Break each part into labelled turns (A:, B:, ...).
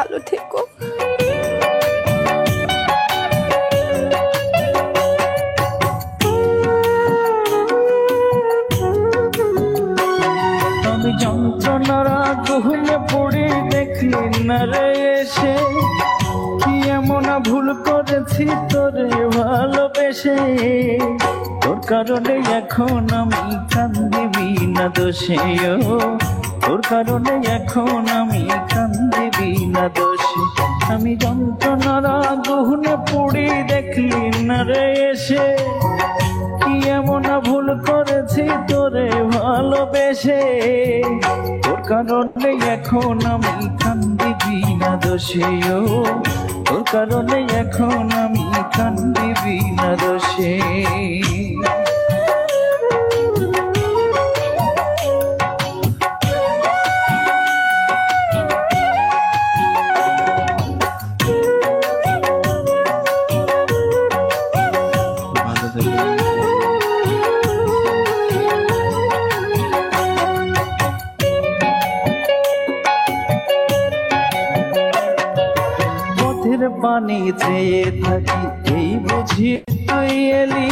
A: ভালো থেকো।
B: আমি যন্ত্রণার আগুনে পড়ে দেখলি না রে এসে, কি এমন ভুল করেছি তোরে ভালোবেসে। তোর কারণে এখন আমি কান্দি বিনা দোষে, তোর কারণে এখন আমি কান্দি বিনা দোষে। আমি যন্ত্রণার আগুনে পড়ে দেখলি না রে এসে, কি এমন ভুল করেছি তোরে ভালোবেসে। তোর কারণে এখন আমি কান্দি বিনা দোষে, তোর কারণে এখন আমি কান্দি বিনা দোষে। পথের পানি চেয়ে থাকি এই বুঝি তুই এলি,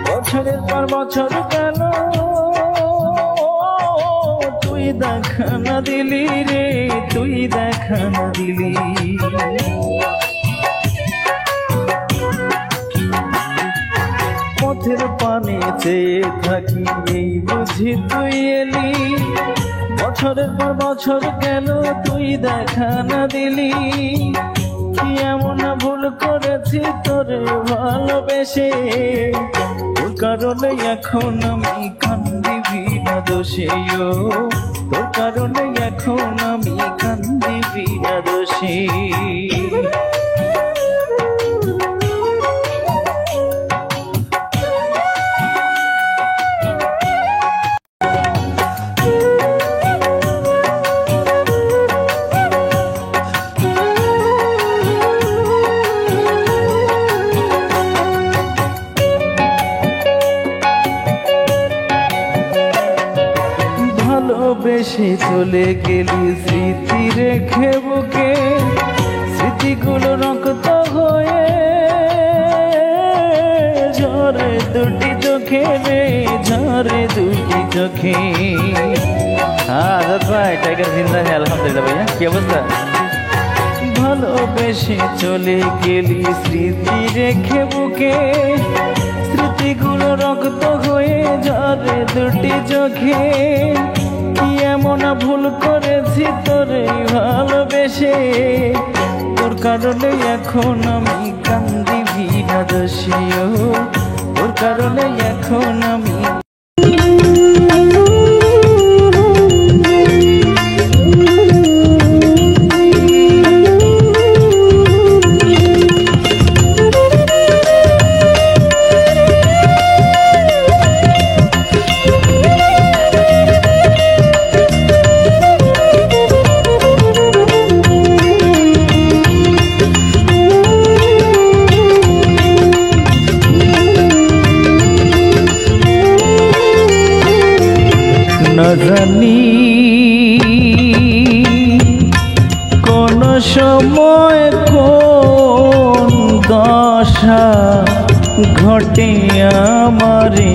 B: বছরের পর বছর গেল তুই দেখা না দিলি রে, তুই দেখা না দিলি। পথের পানি চেয়ে থাকি এই বুঝি তুই এলি, বছরের পর বছর গেল তুই দেখা না দিলি। কি এমন ভুল করেছি তোরে ভালোবেসে, তোর কারণে এখন আমি কান্দি বিনা দোষে, তোর কারণে এখন আমি কান্দি বিনা দোষে। ভালোবেসে চলে গেলি স্মৃতি রেখে বুকে, স্মৃতিগুলো রক্ত হয়ে ঝরে দুটি চোখে রে, ঝরে দুটি চোখে। ভাই টাইগার জিন্দা है আলহামদুলিল্লাহ। ভাইয়া কি অবস্থা? ভালোবেসে চলে গেলি স্মৃতি রেখে বুকে, স্মৃতিগুলো রক্ত হয়ে ঝরে দুটি চোখে। কি এমন ভুল করেছি তোরে ভালোবেসে, তোর কারণে এখন আমি কান্দি বিনা দোষে, তোর কারণে এখন আমি। না জানি কোন সময় কোন দশা ঘটে আমারে,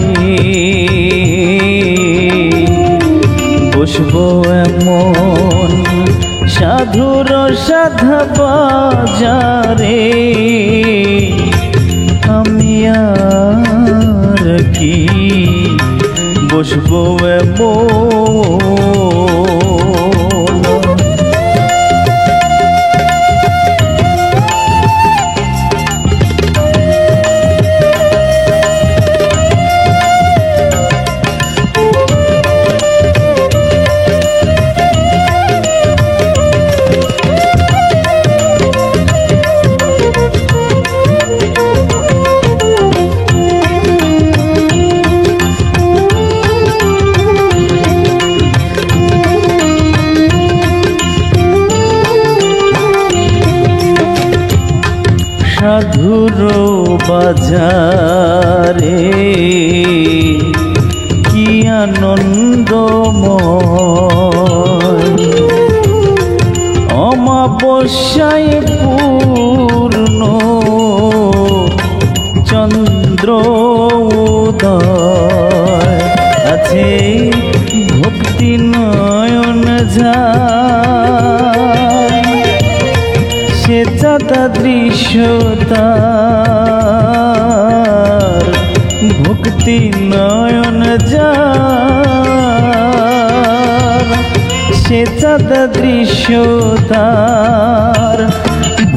B: বসবো এমন সাধুর সাধা বাজারে, আমি আর কি বসবো সাধুর বাজারে কি আনন্দময়, অমাব অমাবস্যায় পূর্ণ চন্দ্র উদয় আছে ভক্তি নয়ন ঝায় সে চাঁদা দৃশ্যতার ভক্তি নয়ন ঝায় সে চাঁদা দৃশ্যতার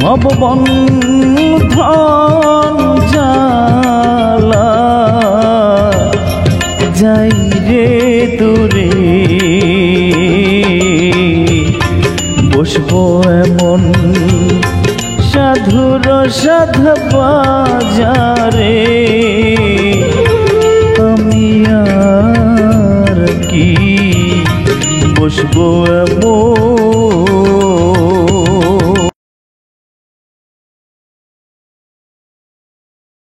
B: ভববন্ধন জালা যাই রে দূরে বসবো এমন সাধুর সাধ বাজারে আমি আর কি বসবো এমন